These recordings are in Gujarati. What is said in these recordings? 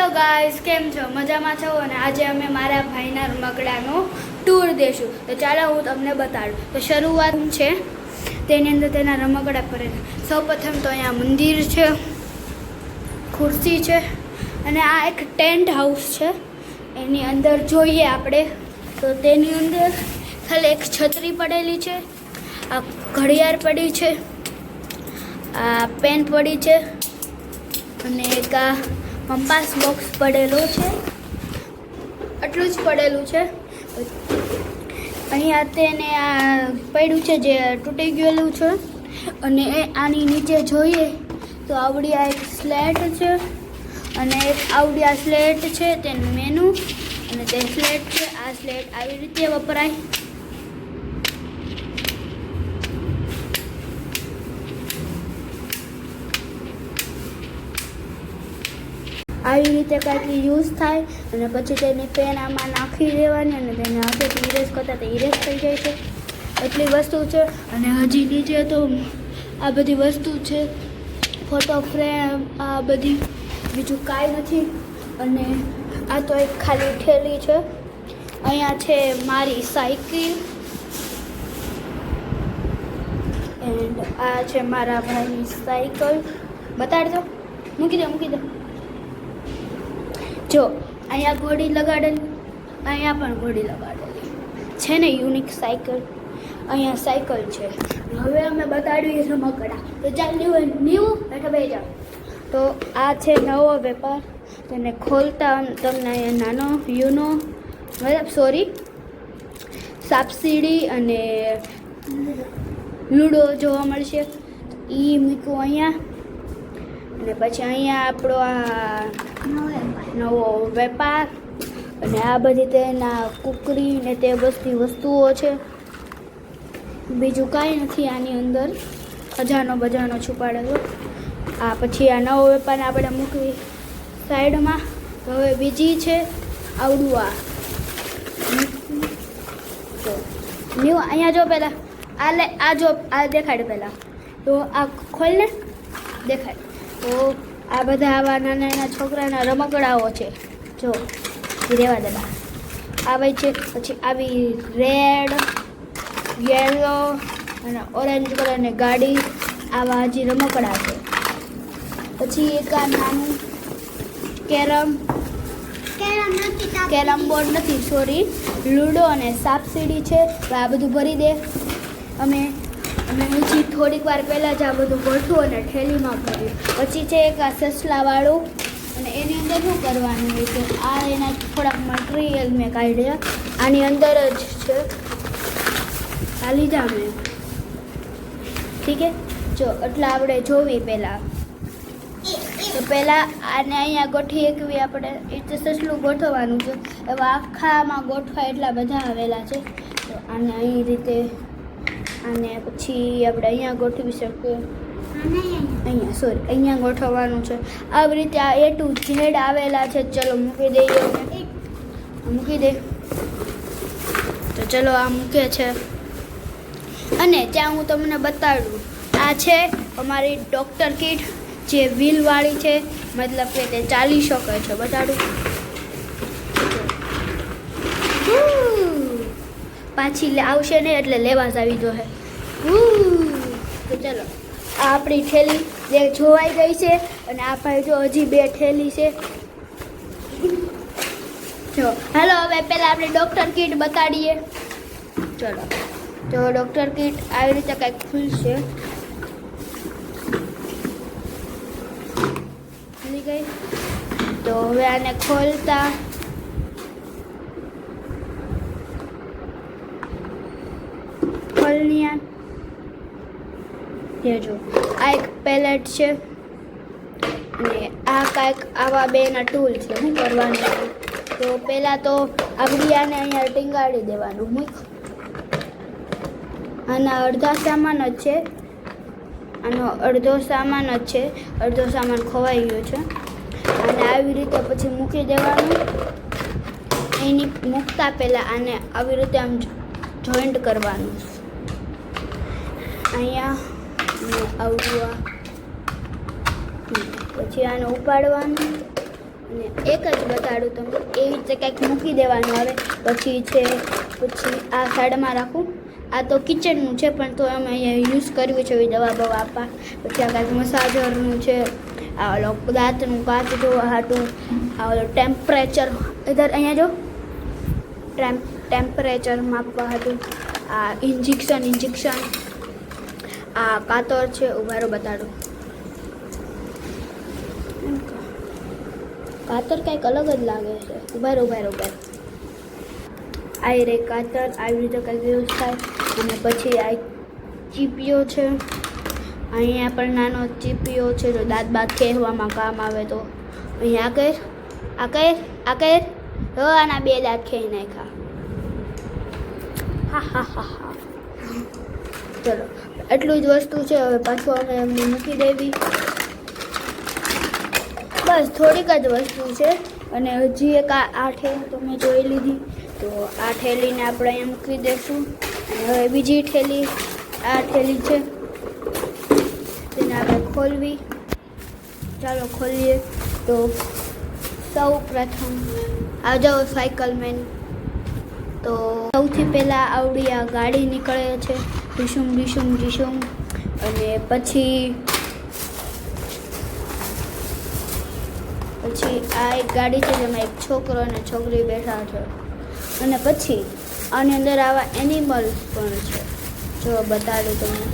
હેલો ગાઈસ, કેમ છો? મજામાં છો? અને આજે અમે મારા ભાઈના રમકડાનો ટૂર દેશું. તો ચાલો હું તમને બતાડું. તો શરૂઆત છે તેની અંદર તેના રમકડા ભરેલા. સૌપ્રથમ તો અહીંયા મંદિર છે, ખુરશી છે અને આ એક ટેન્ટ હાઉસ છે. એની અંદર જોઈએ આપણે તો તેની અંદર ખાલી એક છત્રી પડેલી છે, આ ઘડિયાળ પડી છે, આ પેન પડી છે અને એક આ કંપાસ બોક્સ પડેલો છે. આટલું જ પડેલું છે. અહીંયા તેને આ પડ્યું છે જે તૂટી ગયેલું છે. અને આની નીચે જોઈએ તો આવડી આ એક સ્લેટ છે અને એક આવડી આ સ્લેટ છે તેનું મેનુ અને તે સ્લેટ છે. આ સ્લેટ આવી રીતે વપરાય. આવી રીતે કાંઈક યુઝ થાય અને પછી તેની પેન આમાં નાખી દેવાની અને તેને હાથેથી ઇરેઝ કરતાં તે ઇરેઝ થઈ જાય છે. એટલી વસ્તુ છે. અને હજી નીચે તો આ બધી વસ્તુ છે, ફોટો ફ્રેમ, આ બધી, બીજું કાંઈ નથી. અને આ તો એક ખાલી ઠેલી છે. અહીંયા છે મારી સાયકલ એન્ડ આ છે મારા ભાઈની સાયકલ. બતાડજો, મૂકી દો. જો અહીંયા ઘોડી લગાડેલી, અહીંયા પણ ઘોડી લગાડેલી છે ને, યુનિક સાયકલ. અહીંયા સાયકલ છે. હવે અમે બતાડીએ રમકડા. તો ચાલ નીવું બેઠા બે જાઓ. તો આ છે નવો વેપાર. તેને ખોલતા તમને અહીંયા નાનો યુનો સાપસીડી અને લૂડો જોવા મળશે. એ મૂકવું અહીંયા. અને પછી અહીંયા આપણો આ નવો વેપાર અને આ બધી તેના કુકરી ને તે બધી વસ્તુઓ છે. બીજું કાંઈ નથી આની અંદર. ખજાનો બજાનો છુપાડેલો. આ પછી આ નવો વેપારને આપણે મૂકવી સાઈડમાં. તો હવે બીજી છે આવડું આ ન્યૂ. અહીંયા જો પહેલાં આ જો આ દેખાડ પહેલાં. તો આ ખોલને દેખાડ. તો આ બધા આવા નાના નાના છોકરાના રમકડાઓ છે. જો રહેવા દેતા આવે છે. પછી આવી રેડ, યેલો અને ઓરેન્જ કલરની ગાડી, આવા હજી રમકડા છે. પછી એક આ નાનું કેરમ બોર્ડ નથી, સોરી, લૂડો અને સાપસીડી છે. આ બધું ભરી દે. અમે હજી થોડીક વાર પહેલાં જ આ બધું ગોઠવું અને ઠેલીમાં ભર્યું. પછી છે એક આ સસલાવાળું અને એની અંદર શું કરવાનું હોય છે, આ એના થોડાક મટીરિયલ મેં કાઢ્યા. આની અંદર જ છે. આ લીધા મેં. ઠીક છે. જો એટલે આપણે જોવી પહેલાં તો પહેલાં આને અહીંયા ગોઠવી એકવી આપણે એ તો સસલું ગોઠવવાનું છે. એવા આખામાં ગોઠવા એટલા બધા આવેલા છે. તો આને અહીં રીતે અને પછી આપણે અહીંયા ગોઠવી શકીએ. અહીંયા ગોઠવવાનું છે. આવી રીતે આ A to Z આવેલા છે. ચલો મૂકી દઈએ. મૂકી દે. તો ચલો આ મૂકે છે. અને ત્યાં હું તમને બતાડું. આ છે અમારી ડૉક્ટર કિટ જે વ્હીલવાળી છે, મતલબ કે તે ચાલી શકે છે. બતાડું. પાછી આવશે નહીં એટલે લેવા જ આવી જોઈએ. તો ચલો આ આપણી ઠેલી જોવાઈ ગઈ છે. અને આ ભાઈ જો હજી 2 ઠેલી છે. જો હાલો હવે પહેલાં આપણે ડૉક્ટર કિટ બતાડીએ. ચલો તો ડૉક્ટર કિટ આવી રીતે કંઈક ખુલશે. ખુલી ગઈ. તો હવે આને ખોલતા ખોલનિયા જો આ એક પેલેટ છે અને આ કાંઈક આવા બેના ટૂલ છે. શું કરવાનું? તો પહેલાં તો આપણી આને અહીંયા ટીંગાડી દેવાનું. મૂક. આના અડધા સામાન જ છે. આનો અડધો સામાન જ છે. અડધો સામાન ખોવાઈ ગયો છે. અને આવી રીતે પછી મૂકી દેવાનું. એની મૂકતા પહેલાં આને આવી રીતે આમ જોઈન્ટ કરવાનું. અહીંયા આવડું પછી આને ઉપાડવાનું અને એક જ બતાડું તમને, એવી રીતે કંઈક મૂકી દેવાનું આવે. પછી આ સાઈડમાં રાખું. આ તો કિચનનું છે પણ તો અમે અહીંયા યુઝ કર્યું છે એવી દવા બવા આપવા. પછી આ કાંઈક મસાજરનું છે, આ ઓલો દાંતનું કાચ જોવા હાટું, આ ઓલો ટેમ્પરેચર ઇધર અહીંયા જો ટેમ્પરેચર માપવા હાટું, આ ઇન્જેક્શન, આ કાતર છે. ઉભારો બતાડું, કાતર કંઈક અલગ જ લાગે છે. ઉભારો આ રે કાતર, આવી રીતે કંઈક યુઝ થાય. અને પછી આ ચીપિયો છે, અહીંયા પણ નાનો ચીપિયો છે, જો દાંત બાત કહેવામાં કામ આવે તો. અહીંયા આ કર આના 2 દાંત ખેઈ નાખ્યા. હા. ચલો એટલું જ વસ્તુ છે. હવે પાછું અમે એમને મૂકી દેવી. બસ થોડીક જ વસ્તુ છે. અને હજી એક આ ઠેલી તો મેં જોઈ લીધી, તો આ ઠેલીને આપણે અહીંયા મૂકી દઈશું. અને હવે બીજી ઠેલી, આ ઠેલી છે તેને આપણે ખોલવી. ચાલો ખોલીએ. તો સૌ પ્રથમ આ જાઓ સાયકલમેન. તો સૌથી પહેલાં આવડી આ ગાડી નીકળે છે, ડીશુમ. અને પછી આ એક ગાડી છે જેમાં એક છોકરો અને છોકરી બેઠા છે. અને પછી આની અંદર આવા એનિમલ પણ છે, જો બતાડું તમને.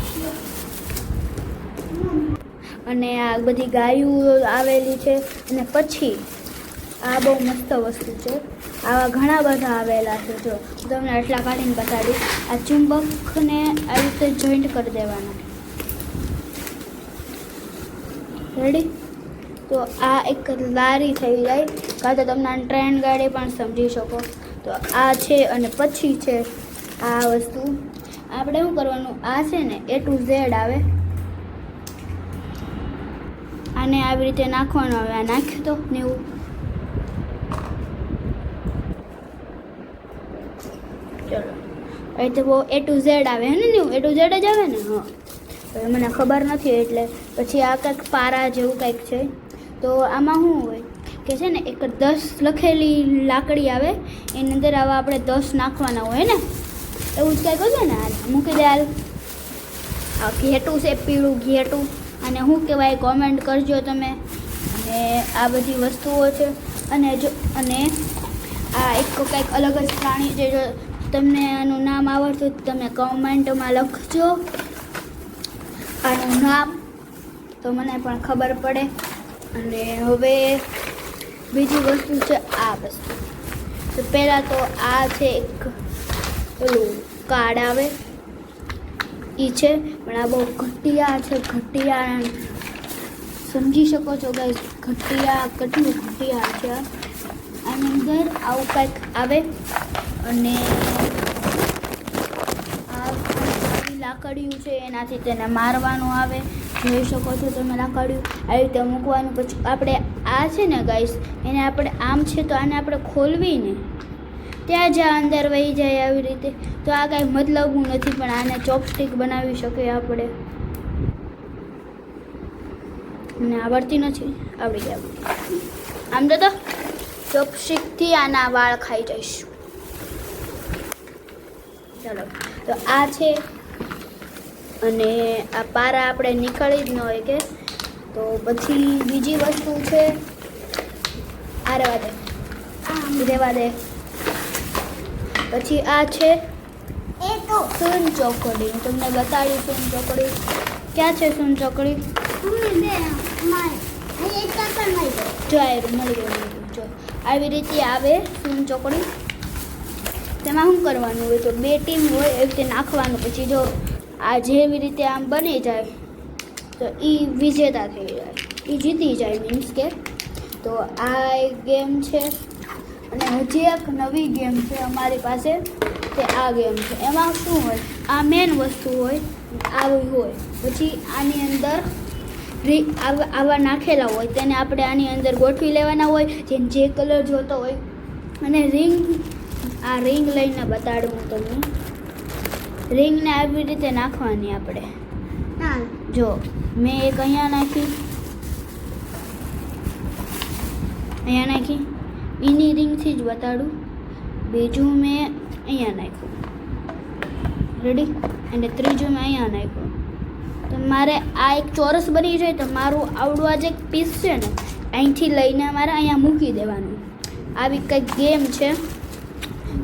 અને આ બધી ગાયું આવેલી છે. અને પછી આ બહુ મસ્ત વસ્તુ છે, આવા ઘણા બધા આવેલા છે. જો તમને આટલા કાઢીને બતાડી. આ ચુંબકને આ રીતે જોઈન્ટ કરી દેવાના. રેડી? તો આ એક લારી થઈ જાય, કાં તો તમને ટ્રેન ગાડી પણ સમજી શકો. તો આ છે. અને પછી છે આ વસ્તુ. આપણે શું કરવાનું, આ છે ને A to Z આવે, આને આવી રીતે નાખવાનું આવે. આ નાખ્યું તો ને એવું. ચલો એ તો બહુ A to Z આવે હે ને, A to Z જ આવે ને. હા, હવે મને ખબર નથી એટલે. પછી આ કંઈક પારા જેવું કંઈક છે. તો આમાં શું હોય કે છે ને, એક 10 લખેલી લાકડી આવે, એની અંદર આવા આપણે 10 નાખવાના હોય ને, એવું જ કંઈક હોય ને. હાલ મૂકી દે. હાલ આ ઘેટું છે, પીળું ઘેટું. અને શું કહેવાય કોમેન્ટ કરજો તમે. અને આ બધી વસ્તુઓ છે. અને આ એક કંઈક અલગ જ પ્રાણી છે. જો તમને આનું નામ આવડતું તમે કોમેન્ટમાં લખજો આનું નામ, તો મને પણ ખબર પડે. અને હવે બીજી વસ્તુ છે આ વસ્તુ. તો પહેલાં તો આ છે એક પેલું કાર્ડ આવે, એ છે. પણ આ બહુ ઘટિયા છે, સમજી શકો છો ગાઈસ. કેટલું ઘટિયા છે. આની અંદર આવું કંઈક આવે. અને આ લાકડિયું છે, એનાથી તેને મારવાનું આવે. જોઈ શકો છો તમે લાકડિયું આવી રીતે મૂકવાનું. પછી આપણે આ છે ને ગાઈસ, એને આપણે આમ છે તો આને આપણે ખોલવીને ત્યાં જ અંદર વહી જાય આવી રીતે. તો આ કાંઈ મતલબનું નથી, પણ આને ચોપસ્ટિક બનાવી શકીએ આપણે. મને આવડતી નથી, આવડી ગયા. આમ તો ચોપસ્ટિકથી આના વાળ ખાઈ જઈશું. ચાલો, તો આ છે. અને આ પારા આપણે નીકળી જ ન હોય કે. તો પછી બીજી વસ્તુ છે, આ રહેવા દે. પછી આ છે સૂન ચોકડી. તમને બતાડી સૂન ચોકડી ક્યાં છે. સૂન ચોકડી જો મળી ગયું. જો આવી રીતે આવે સૂન ચોકડી. તેમાં શું કરવાનું હોય, તો 2 ટીમ હોય એવી રીતે નાખવાનું. પછી જો આ જેવી રીતે આમ બની જાય તો એ વિજેતા થઈ જાય, એ જીતી જાય મીન્સ કે. તો આ એક ગેમ છે. અને હજી એક નવી ગેમ છે અમારી પાસે, તે આ ગેમ છે. એમાં શું હોય, આ મેન વસ્તુ હોય, આવી હોય. પછી આની અંદર આવા નાખેલા હોય, તેને આપણે આની અંદર ગોઠવી લેવાના હોય, જેને જે કલર જોતો હોય. અને આ રિંગ લઈને બતાડું તમને. રિંગને આવી રીતે નાખવાની આપણે. જો મેં એક અહીંયા નાખી, અહીંયા નાખી. એની રિંગથી જ બતાડું. બીજું મેં અહીંયા નાખ્યું. રેડી. અને ત્રીજું મેં અહીંયા નાખ્યું. તો મારે આ એક ચોરસ બની જાય તો મારું આવડું આ જે પીસ છે ને અહીંથી લઈને મારે અહીંયા મૂકી દેવાનું. આવી કંઈક ગેમ છે.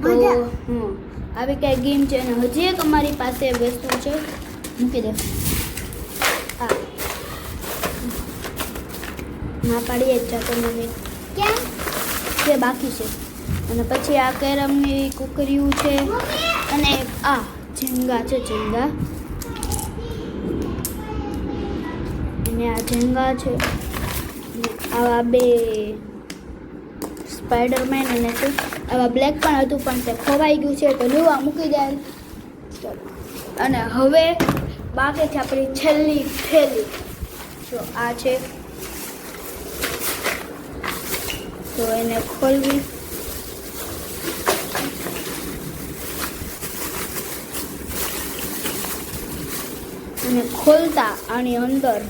તો આવી કંઈક ગેમ છે અને હજી એક અમારી પાસે વસ્તુ છે. મૂકી દે. હા ના પાડીએ જ જાતો મમ્મી. કેમ? જે બાકી છે. અને પછી આ કેરમની કુકરીઓ છે અને આ ઝીંગા છે. ઝીંગા અને આ ઝીંગા છે. આવા બે સ્પાઈડરમેન અને છે. આવા બ્લેક પણ હતું પણ તે ખવાઈ ગયું છે તો લેવા મૂકી દે. અને હવે બાકી છે આપણી છેલ્લી થેલી. જો આ છે. તો એને ખોલવી. અને ખોલતા આની અંદર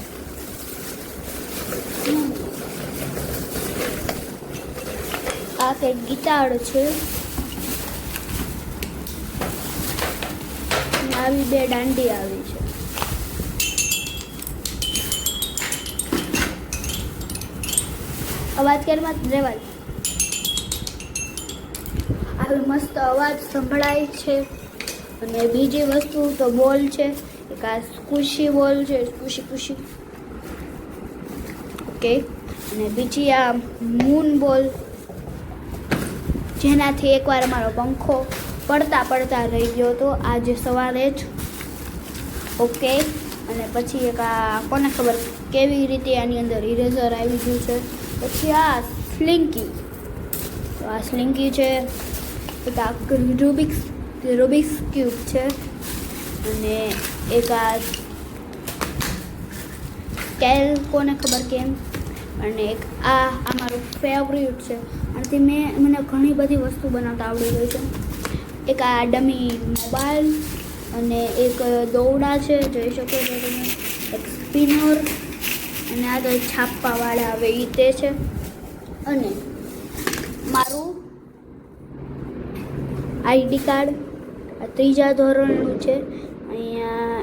આ કંઈક ગીટાર છે. આવી બે દાંડી આવી છે. અવાજ કેરમાં રેવા. આવી મસ્ત અવાજ સંભળાય છે. અને બીજી વસ્તુ તો બોલ છે. એક આ સ્કુશી બોલ છે. સ્કુશી ઓકે. અને બીજી આ મૂન બોલ જેનાથી એકવાર અમારો પંખો પડતા રહી ગયો હતો આજે સવારે જ. ઓકે. અને પછી એક આ કોને ખબર કેવી રીતે આની અંદર ઇરેઝર આવી ગયું છે. પછી આ સ્લિંકી. તો આ સ્લિંકી છે. એક આ રૂબિક્સ ક્યુબ છે. અને એક આ સ્કેલ કોને ખબર કેમ. અને એક આ મારું ફેવરિટ છે. આનાથી મને ઘણી બધી વસ્તુ બનાવતા આવડી ગઈ છે. એક આ ડમી મોબાઈલ અને એક દોરડા છે જોઈ શકો છો તમે. એક સ્પિનર અને આ તો છાપવાવાળા આવે એ તે છે. અને મારું આઈડી કાર્ડ આ 3જા ધોરણનું છે. અહીંયા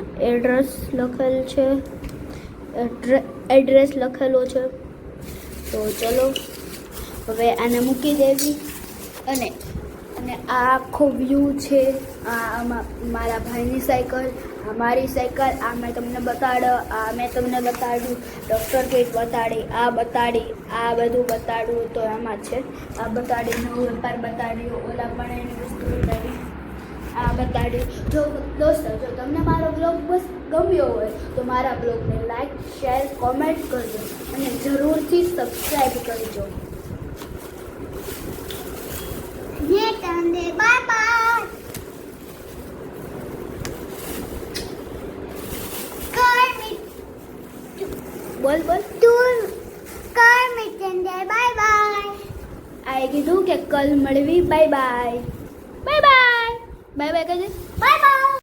એડ્રેસ લખેલો છે. તો ચલો હવે આને મૂકી દેવી. અને આ આખો વ્યૂ છે. આ મારા ભાઈની સાયકલ, આ મારી સાયકલ. આ મેં તમને બતાડ્યું. ડૉક્ટર કીટ બતાડી, આ બતાડી, આ બધું બતાડ્યું તો આમાં છે. આ બતાડી, નવો વેપાર બતાડ્યો, ઓલા પણ એની વસ્તુ બતાડી, આ બતાડ્યું. જો દોસ્તો જો તમને મારો બ્લોગ બસ ગમ્યો હોય તો મારા બ્લોગને લાઈક, શેર, કોમેન્ટ કરજો અને જરૂરથી સબસ્ક્રાઈબ કરજો. Bye bye. બોલ તું કર મિટંદે બાય બાય. આ કીધું કે કલ મળવી. Bye bye. Bye bye. Bye bye કહેજે. Bye by.